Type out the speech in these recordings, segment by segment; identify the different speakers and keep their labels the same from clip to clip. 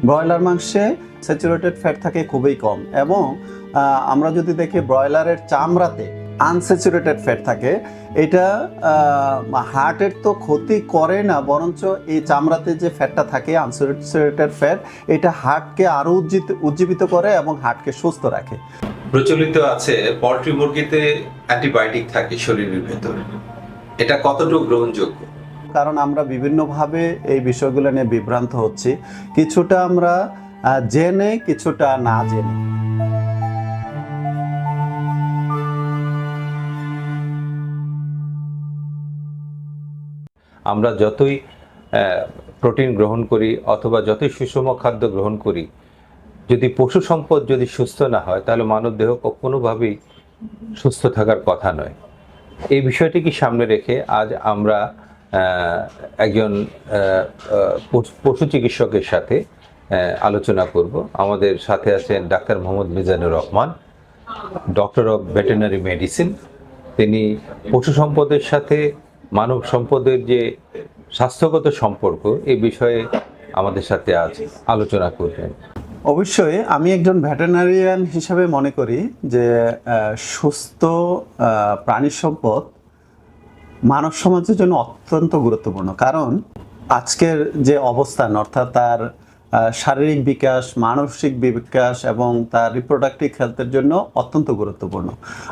Speaker 1: Broiler মাংসে saturated fat থাকে খুবই কম এবং আমরা যদি দেখি ব্রয়লারের চামড়াতে আনস্যাচুরেটেড ফ্যাট থাকে। এটা হার্টের তো ক্ষতি করে না, বরঞ্চ এই চামড়াতে যে ফ্যাটটা থাকে আনস্যাচুরেটেড ফ্যাট, এটা হার্টকে আরও উজ্জীবিত করে এবং হার্টকে সুস্থ রাখে।
Speaker 2: প্রচলিত আছে পোল্ট্রি মুরগিতে অ্যান্টিবায়োটিক থাকে শরীরের ভেতরে, এটা কতটুকু গ্রহণযোগ্য?
Speaker 1: কারণ আমরা বিভিন্নভাবে এই বিষয়গুলো নিয়ে বিভ্রান্ত হচ্ছি, কিছুটা আমরা জেনে কিছুটা না জেনে।
Speaker 2: আমরা যতই প্রোটিন গ্রহণ করি অথবা যতই সুষম খাদ্য গ্রহণ করি, যদি পশু সম্পদ যদি সুস্থ না হয় তাহলে মানব দেহ কোনোভাবেই সুস্থ থাকার কথা নয়। এই বিষয়টিকে সামনে রেখে আজ আমরা একজন পশু চিকিৎসকের সাথে আলোচনা করব। আমাদের সাথে আছেন doctor Mohammad Mizanur Rahman, doctor of veterinary medicine. তিনি পশু সম্পদের সাথে মানব সম্পদের যে স্বাস্থ্যগত সম্পর্ক এই বিষয়ে আমাদের সাথে আজ আলোচনা করবেন।
Speaker 1: অবশ্যই আমি একজন ভেটেরিনারিয়ান হিসাবে মনে করি যে সুস্থ প্রাণী সম্পদ মানব সমাজের জন্য অত্যন্ত গুরুত্বপূর্ণ। কারণ আজকের যে অবস্থান, অর্থাৎ তার শারীরিক বিকাশ, মানসিক বিকাশ এবং তার রিপ্রোডাক্টিভ হেলথের জন্য অত্যন্ত গুরুত্বপূর্ণ।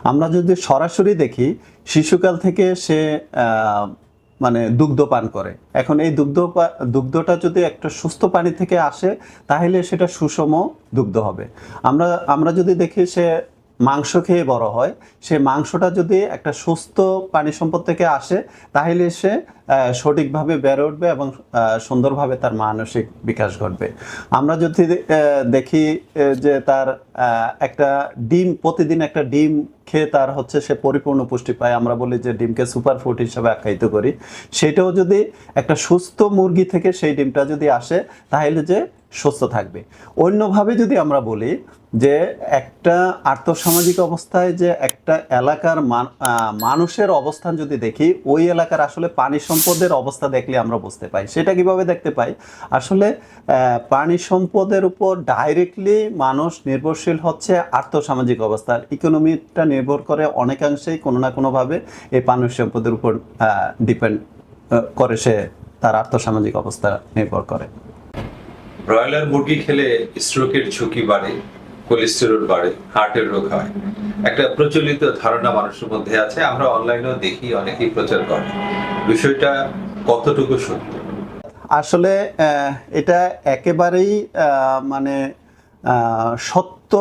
Speaker 1: আমরা যদি সরাসরি দেখি, শিশুকাল থেকে সে দুগ্ধ পান করে। এখন এই দুগ্ধটা যদি একটা সুস্থ পানি থেকে আসে তাহলে সেটা সুষম দুগ্ধ হবে। আমরা যদি দেখি সে মাংস খেয়ে বড় হয়, সে মাংসটা যদি একটা সুস্থ প্রাণী সম্পদ থেকে আসে তাহলে সে সঠিকভাবে বেড়ে উঠবে এবং সুন্দরভাবে তার মানসিক বিকাশ ঘটবে। আমরা যদি দেখি যে তার একটা ডিম, প্রতিদিন একটা ডিম খেয়ে তার সে পরিপূর্ণ পুষ্টি পায়, আমরা বলি যে ডিমকে সুপারফুড হিসাবে আখ্যায়িত করি। সেটাও যদি একটা সুস্থ মুরগি থেকে সেই ডিমটা যদি আসে তাহলে যে সুস্থ থাকবে। অন্যভাবে যদি আমরা বলি যে একটা আর্থসামাজিক অবস্থায় যে একটা এলাকার মানুষের অবস্থান যদি দেখি, ওই এলাকার আসলে প্রাণী সম্পদের অবস্থা দেখলে আমরা বুঝতে পাই। সেটা কিভাবে দেখতে পাই? আসলে প্রাণী সম্পদের উপর ডাইরেক্টলি মানুষ নির্ভরশীল হচ্ছে আর্থসামাজিক অবস্থার। ইকোনমিটা নির্ভর করে অনেকাংশেই কোনো না কোনোভাবে এই প্রাণী সম্পদের উপর ডিপেন্ড করে, সে তার আর্থসামাজিক অবস্থা নির্ভর করে।
Speaker 2: ব্রয়লার মুরগি খেলে স্ট্রোকের ঝুঁকি বাড়ে, কোলেস্টেরল বাড়ে, হার্টের রোগ হয়, একটা প্রচলিত ধারণা মানুষের মধ্যে আছে। আমরা অনলাইনেও দেখি অনেকেই প্রচার করে। বিষয়টা কতটুকু সত্য?
Speaker 1: আসলে এটা একেবারেই সত্য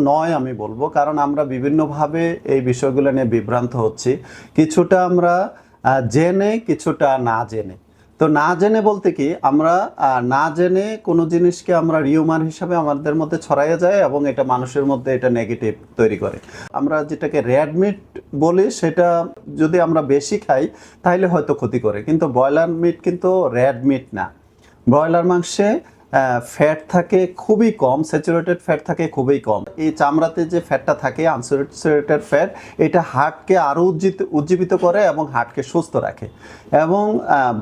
Speaker 1: নয় আমি বলবো, কারণ আমরা বিভিন্নভাবে এই বিষয়গুলো নিয়ে বিভ্রান্ত হচ্ছি, কিছুটা আমরা জেনে কিছুটা না জেনে। তো না জেনে বলতে কি, আমরা না জেনে কোনো জিনিসকে আমরা রিউমার হিসাবে আমাদের মধ্যে ছড়াইয়া যায় এবং এটা মানুষের মধ্যে এটা নেগেটিভ তৈরি করে। আমরা যেটাকে রেড মিট বলি, সেটা যদি আমরা বেশি খাই তাহলে হয়তো ক্ষতি করে, কিন্তু ব্রয়লার মিট কিন্তু রেড মিট না। ব্রয়লার মাংসে ফ্যাট থাকে খুবই কম, স্যাচুরেটেড ফ্যাট থাকে খুবই কম। এই চামড়াতে যে ফ্যাটটা থাকে আনস্যাচুরেটেড ফ্যাট, এটা হার্টকে আরও উজ্জীবিত করে এবং হার্টকে সুস্থ রাখে। এবং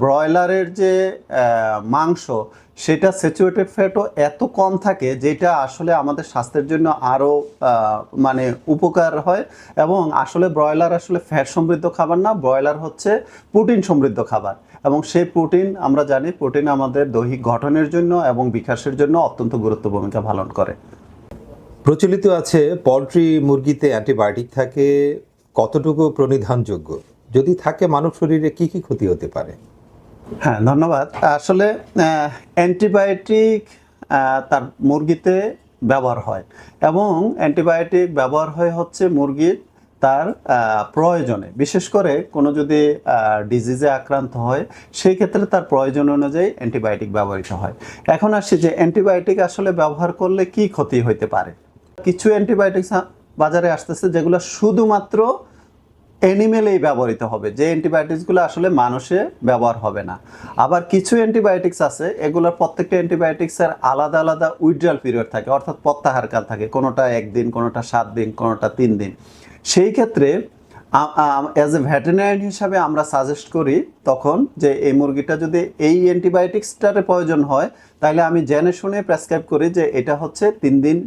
Speaker 1: ব্রয়লারের যে মাংস, সেটা স্যাচুরেটেড ফ্যাটও এত কম থাকে যেটা আসলে আমাদের স্বাস্থ্যের জন্য আরও উপকার হয়। এবং আসলে ব্রয়লার আসলে ফ্যাট সমৃদ্ধ খাবার না, ব্রয়লার হচ্ছে প্রোটিন সমৃদ্ধ খাবার। এবং সেই প্রোটিন, আমরা জানি প্রোটিন আমাদের দৈহিক গঠনের জন্য এবং বিকাশের জন্য অত্যন্ত গুরুত্বপূর্ণ ভূমিকা পালন করে।
Speaker 2: প্রচলিত আছে পোল্ট্রি মুরগিতে অ্যান্টিবায়োটিক থাকে, কতটুকু প্রণিধানযোগ্য? যদি থাকে মানব শরীরে কি কি ক্ষতি হতে পারে?
Speaker 1: হ্যাঁ, ধন্যবাদ। আসলে অ্যান্টিবায়োটিক তার মুরগিতে ব্যবহার হয় এবং অ্যান্টিবায়োটিক ব্যবহার হচ্ছে মুরগির তার প্রয়োজনে। বিশেষ করে কোনো যদি ডিজিজে আক্রান্ত হয় সেই ক্ষেত্রে তার প্রয়োজন অনুযায়ী অ্যান্টিবায়োটিক ব্যবহৃত হয়। এখন আসছি যে অ্যান্টিবায়োটিক আসলে ব্যবহার করলে কি ক্ষতি হতে পারে। কিছু অ্যান্টিবায়োটিক্স বাজারে আসতেছে যেগুলো শুধুমাত্র অ্যানিমেলেই ব্যবহৃত হবে, যে অ্যান্টিবায়োটিক্সগুলো আসলে মানুষে ব্যবহার হবে না। আবার কিছু অ্যান্টিবায়োটিক্স আছে, এগুলোর প্রত্যেকটা অ্যান্টিবায়োটিক্সের আলাদা আলাদা উইথড্রয়াল পিরিয়ড থাকে, অর্থাৎ প্রত্যাহারকাল থাকে। কোনোটা 1 দিন, কোনোটা 7 দিন, কোনোটা 3 দিন। সেই ক্ষেত্রে অ্যাজ এ ভেটেরিনারিয়ান হিসাবে আমরা সাজেস্ট করি তখন যে এই মুরগিটা যদি এই অ্যান্টিবায়োটিক্সটার প্রয়োজন হয়, তাহলে আমি জেনে শুনে প্রেসক্রাইব করি যে এটা হচ্ছে 3 দিন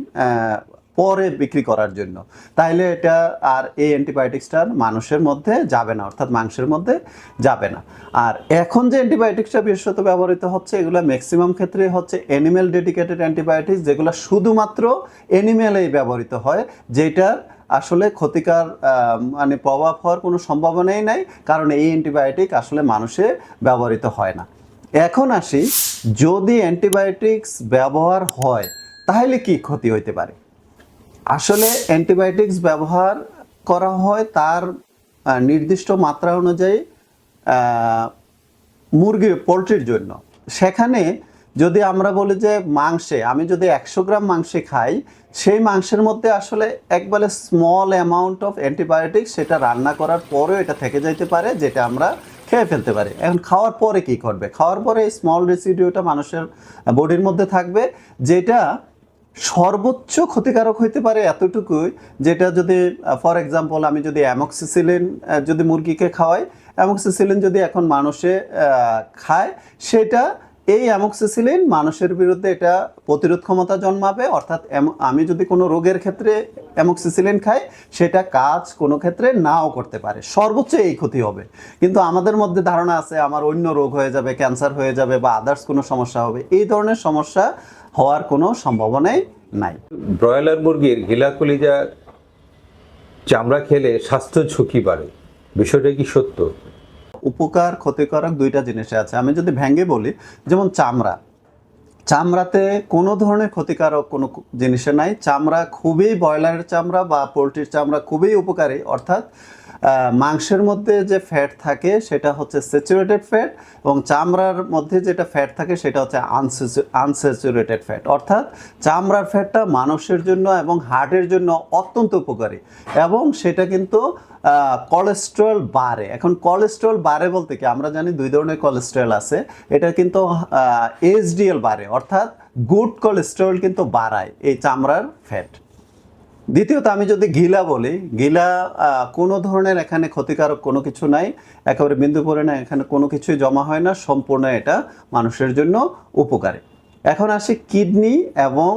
Speaker 1: পরে বিক্রি করার জন্য। তাইলে এটা আর এই অ্যান্টিবায়োটিক্সটার মানুষের মধ্যে যাবে না, অর্থাৎ মাংসের মধ্যে যাবে না। আর এখন যে অ্যান্টিবায়োটিক্সটা বিশেষত ব্যবহৃত হচ্ছে, এগুলো ম্যাক্সিমাম ক্ষেত্রে হচ্ছে অ্যানিম্যাল ডেডিকেটেড অ্যান্টিবায়োটিক্স, যেগুলো শুধুমাত্র অ্যানিম্যালেই ব্যবহৃত হয়, যেটার আসলে ক্ষতিকর মানে প্রভাব হওয়ার কোনো সম্ভাবনাই নাই, কারণ এই অ্যান্টিবায়োটিক আসলে মানুষে ব্যবহৃত হয় না। এখন আসি, যদি অ্যান্টিবায়োটিক্স ব্যবহার হয় তাহলে কি ক্ষতি হইতে পারে। আসলে অ্যান্টিবায়োটিক্স ব্যবহার করা হয় তার নির্দিষ্ট মাত্রা অনুযায়ী পোলট্রির জন্য। সেখানে যদি আমরা বলি যে মাংসে, আমি যদি 100 গ্রাম মাংসে খাই, সেই মাংসের মধ্যে আসলে একবারে স্মল অ্যামাউন্ট অফ অ্যান্টিবায়োটিক্স সেটা রান্না করার পরেও এটা থেকে যাইতে পারে, যেটা আমরা খেয়ে ফেলতে পারি। এখন খাওয়ার পরে কি করবে? খাওয়ার পরে এই স্মল রেসিডিউটা মানুষের বডির মধ্যে থাকবে, যেটা সর্বোচ্চ ক্ষতিকারক হইতে পারে এতটুকুই, যেটা যদি ফর এক্সাম্পল আমি যদি অ্যামক্সিসিলিন যদি মুরগিকে খাওয়াই, অ্যামক্সিসিলিন যদি এখন মানুষে খায়, সেটা এই অ্যামক্সিসিলিন মানুষের বিরুদ্ধে এটা প্রতিরোধ ক্ষমতা জন্মাবে, অর্থাৎ আমি যদি কোনো রোগের ক্ষেত্রে অ্যামক্সিসিলিন খাই, সেটা কাজ কোনো ক্ষেত্রে নাও করতে পারে, সর্বোচ্চ এই ক্ষতি হবে। কিন্তু আমাদের মধ্যে ধারণা আছে আমার অন্য রোগ হয়ে যাবে, ক্যান্সার হয়ে যাবে বা আদার্স কোনো সমস্যা হবে। এই ধরনের সমস্যা হওয়ার কোনো সম্ভাবনাই নাই।
Speaker 2: ব্রয়লার মুরগির গিলা কলিজা চামড়া খেলে স্বাস্থ্য ঝুঁকি বাড়ে, বিষয়টা কি সত্য?
Speaker 1: উপকার ক্ষতিকারক দুইটা জিনিস আছে। আমি যদি ভেঙে বলি, যেমন চামড়াতে কোনো ধরনের ক্ষতিকারক কোনো জিনিসে নাই। চামড়া খুবই, ব্রয়লারের চামড়া বা পোলট্রির চামড়া খুবই উপকারী, অর্থাৎ মাংসের মধ্যে যে ফ্যাট থাকে সেটা হচ্ছে স্যাচুরেটেড ফ্যাট, এবং চামড়ার মধ্যে যেটা ফ্যাট থাকে সেটা হচ্ছে আনস্যাচুরেটেড ফ্যাট। অর্থাৎ চামড়ার ফ্যাটটা মানুষের জন্য এবং হার্টের জন্য অত্যন্ত উপকারী, এবং সেটা কিন্তু কোলেস্টেরল বাড়ে। এখন কোলেস্টেরল বাড়ে বলতে কি, আমরা জানি 2 ধরনের কোলেস্টেরল আছে। এটা কিন্তু এইচডিএল বাড়ে, অর্থাৎ গুড কোলেস্টেরল কিন্তু বাড়ায় এই চামড়ার ফ্যাট। দ্বিতীয়ত আমি যদি গিলা বলি, গিলা কোনো ধরনের এখানে ক্ষতিকারক কোনো কিছু নাই, একেবারে বিন্দু পরিমাণে এখানে কোনো কিছুই জমা হয় না, সম্পূর্ণ এটা মানুষের জন্য উপকারী। এখন আসি কিডনি এবং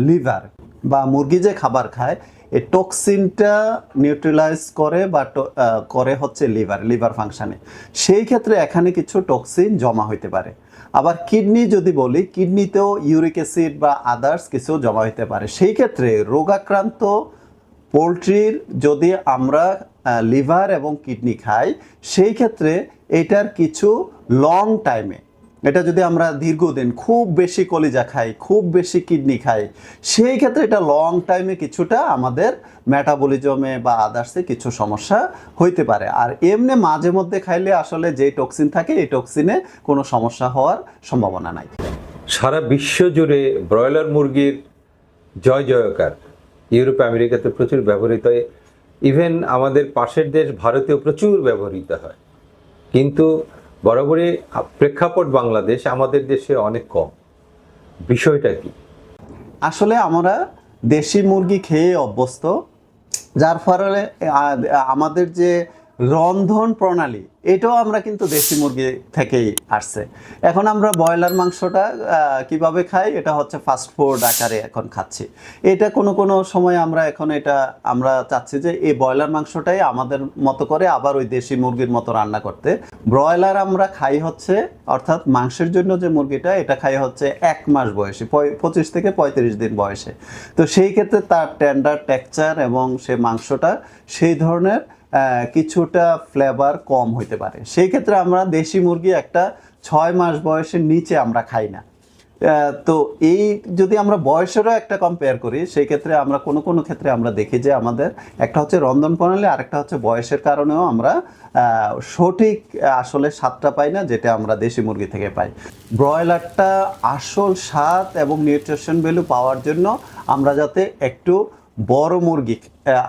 Speaker 1: লিভার বা মুরগি যে খাবার খায়, এই টক্সিনটা নিউট্রালাইজ করে বা করে হচ্ছে লিভার ফাংশানে। সেই ক্ষেত্রে এখানে কিছু টক্সিন জমা হইতে পারে। আবার কিডনি যদি বলি, কিডনিতেও ইউরিক অ্যাসিড বা আদার্স কিছু জমা হইতে পারে। সেই ক্ষেত্রে রোগাক্রান্ত পোলট্রির যদি আমরা লিভার এবং কিডনি খাই, সেই ক্ষেত্রে এটার কিছু লং টাইমে, এটা যদি আমরা দীর্ঘদিন খুব বেশি কলিজা খাই, খুব বেশি কিডনি খাই, সেই ক্ষেত্রে এটা লং টাইমে কিছুটা আমাদের মেটাবলিজমে বা আদার্সে কিছু সমস্যা হইতে পারে। আর এমনি মাঝে মধ্যে খাইলে আসলে যে টক্সিন থাকে, এই টক্সিনে কোনো সমস্যা হওয়ার সম্ভাবনা নাই।
Speaker 2: সারা বিশ্ব জুড়ে ব্রয়লার মুরগির জয় জয়কার, ইউরোপ আমেরিকাতে প্রচুর ব্যবহৃত হয়, ইভেন আমাদের পাশের দেশ ভারতেও প্রচুর ব্যবহৃত হয়। কিন্তু বরাবরই প্রেক্ষাপট বাংলাদেশ, আমাদের দেশে অনেক কম। বিষয়টা কি?
Speaker 1: আসলে আমরা দেশি মুরগি খেয়ে অভ্যস্ত, যার ফলে আমাদের যে রন্ধন প্রণালী, এটাও আমরা কিন্তু দেশি মুরগি থেকেই আসছে। এখন আমরা ব্রয়লার মাংসটা কিভাবে খাই, এটা হচ্ছে ফাস্ট ফুড আকারে এখন খাচ্ছি। এটা কোনো সময় আমরা চাচ্ছি যে এই ব্রয়লার মাংসটাই আমাদের মতো করে আবার ওই দেশি মুরগির মতো রান্না করতে। ব্রয়লার আমরা খাই হচ্ছে, অর্থাৎ মাংসের জন্য যে মুরগিটা, এটা খাই হচ্ছে 1 মাস বয়সে, 25 থেকে 35 দিন বয়সে। তো সেই ক্ষেত্রে তার টেন্ডার টেক্সচার এবং সে মাংসটা সেই ধরনের কিছুটা ফ্লেভার কম হইতে পারে। সেই ক্ষেত্রে আমরা দেশি মুরগি একটা 6 মাস বয়সের নিচে আমরা খাই না। তো এই যদি আমরা বয়সেরও একটা কম্পেয়ার করি, সেই ক্ষেত্রে আমরা কোনো ক্ষেত্রে আমরা দেখি যে আমাদের একটা হচ্ছে রন্ধন প্রণালী, আরেকটা হচ্ছে বয়সের কারণেও আমরা সঠিক আসলে স্বাদটা পাই না, যেটা আমরা দেশি মুরগি থেকে পাই। ব্রয়লারটা আসল স্বাদ এবং নিউট্রিশন ভ্যালু পাওয়ার জন্য আমরা যাতে একটু বড় মুরগি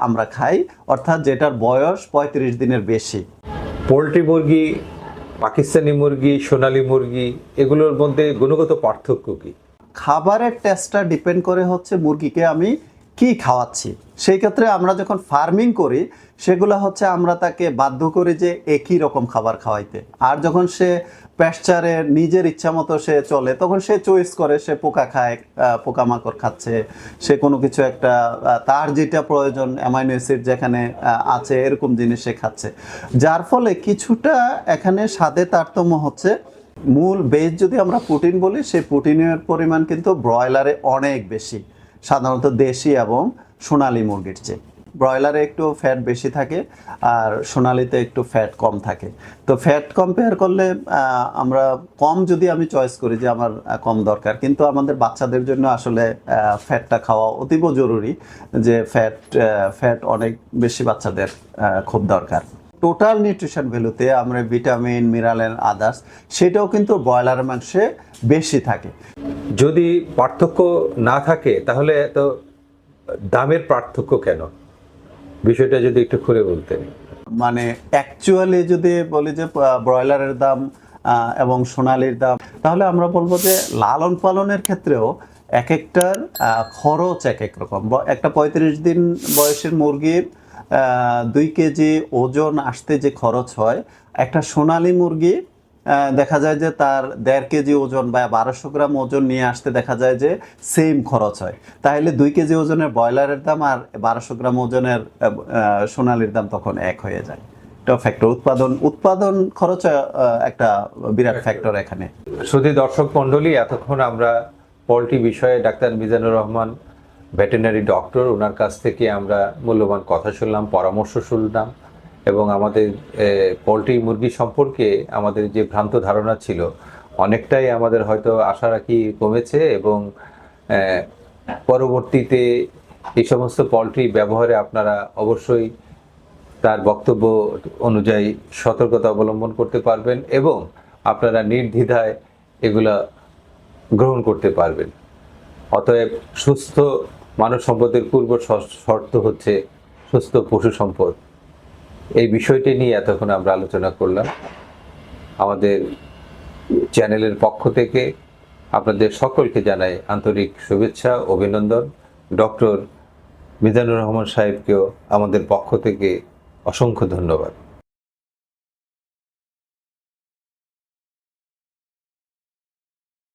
Speaker 1: আমরা খাই, অর্থাৎ যেটার বয়স 35 দিনের বেশি।
Speaker 2: পোলট্রি মুরগি, পাকিস্তানি মুরগি, সোনালী মুরগি, এগুলোর মধ্যে গুণগত পার্থক্য কি?
Speaker 1: খাবারের টেস্টটা ডিপেন্ড করে হচ্ছে মুরগিকে আমি কি খাওয়াচ্ছি। সেই ক্ষেত্রে আমরা যখন ফার্মিং করি সেগুলো হচ্ছে আমরা তাকে বাধ্য করি যে একই রকম খাবার খাওয়াইতে। আর যখন সে প্যাস্চারে নিজের ইচ্ছা মতো সে চলে তখন সে চয়েস করে, সে পোকা খায়, পোকামাকড় খাচ্ছে, সে কোনো কিছু একটা তার যেটা প্রয়োজন অ্যামাইনো অ্যাসিড যেখানে আছে এরকম জিনিস সে খাচ্ছে। যার ফলে কিছুটা এখানে স্বাদে তারতম্য হচ্ছে। মূল বেস যদি আমরা প্রোটিন বলি, সেই প্রোটিনের পরিমাণ কিন্তু ব্রয়লারে অনেক বেশি, সাধারণত দেশি এবং সোনালী মুরগির চেয়ে। ব্রয়লারে একটু ফ্যাট বেশি থাকে আর সোনালিতে একটু ফ্যাট কম থাকে। তো ফ্যাট কম্পেয়ার করলে আমরা কম যদি আমি চয়েস করি যে আমার কম দরকার, কিন্তু আমাদের বাচ্চাদের জন্য আসলে ফ্যাটটা খাওয়া অতীব জরুরি, যে ফ্যাট অনেক বেশি বাচ্চাদের খুব দরকার। টোটাল নিউট্রিশন ভ্যালুতে আমরা ভিটামিন, মিনারেল অ্যান্ড আদার্স সেটাও কিন্তু ব্রয়লারের মাংসে বেশি থাকে।
Speaker 2: যদি পার্থক্য না থাকে তাহলে তো দামের পার্থক্য কেন, বিষয়টা যদি একটু খুলে বলতেন।
Speaker 1: মানে অ্যাকচুয়ালি যদি বলি যে ব্রয়লারের দাম এবং সোনালির দাম, তাহলে আমরা বলবো যে লালন পালনের ক্ষেত্রেও এক একটার খরচ এক এক রকম। একটা 35 দিন বয়সের মুরগির 2 কেজি ওজন আসতে যে খরচ হয়, একটা সোনালী মুরগি দেখা যায় যে তার 1.5 কেজি ওজন বা 1200 গ্রাম ওজন নিয়ে আসতে দেখা যায় যে সেম খরচ হয়। তাহলে 2 কেজি ওজনের ব্রয়লারের দাম আর 1200 গ্রাম ওজনের সোনালির দাম তখন এক হয়ে যায়। এটা ফ্যাক্টর, উৎপাদন খরচ একটা বিরাট ফ্যাক্টর এখানে।
Speaker 2: শুধু দর্শক মণ্ডলী, এতক্ষণ আমরা পোল্ট্রি বিষয়ে ডাক্তার মিজানুর রহমান, ভেটেরিনারি ডক্টর, ওনার কাছ থেকে আমরা মূল্যবান কথা শুনলাম, পরামর্শ শুনলাম, এবং আমাদের পোল্ট্রি মুরগি সম্পর্কে আমাদের যে ভ্রান্ত ধারণা ছিল অনেকটাই আমাদের হয়তো আশা রাখি কমেছে, এবং পরবর্তীতে এই সমস্ত পোল্ট্রি ব্যবহারে আপনারা অবশ্যই তার বক্তব্য অনুযায়ী সতর্কতা অবলম্বন করতে পারবেন এবং আপনারা নির্দ্বিধায় এগুলা গ্রহণ করতে পারবেন। অতএব সুস্থ মানব সম্পদের পূর্ব শর্ত হচ্ছে সুস্থ পশু সম্পদ। এই বিষয়টি নিয়ে এতক্ষণ আমরা আলোচনা করলাম। আমাদের চ্যানেলের পক্ষ থেকে আপনাদের সকলকে জানাই আন্তরিক শুভেচ্ছা, অভিনন্দন। ডক্টর মিজানুর রহমান সাহেবকেও আমাদের পক্ষ থেকে অসংখ্য ধন্যবাদ।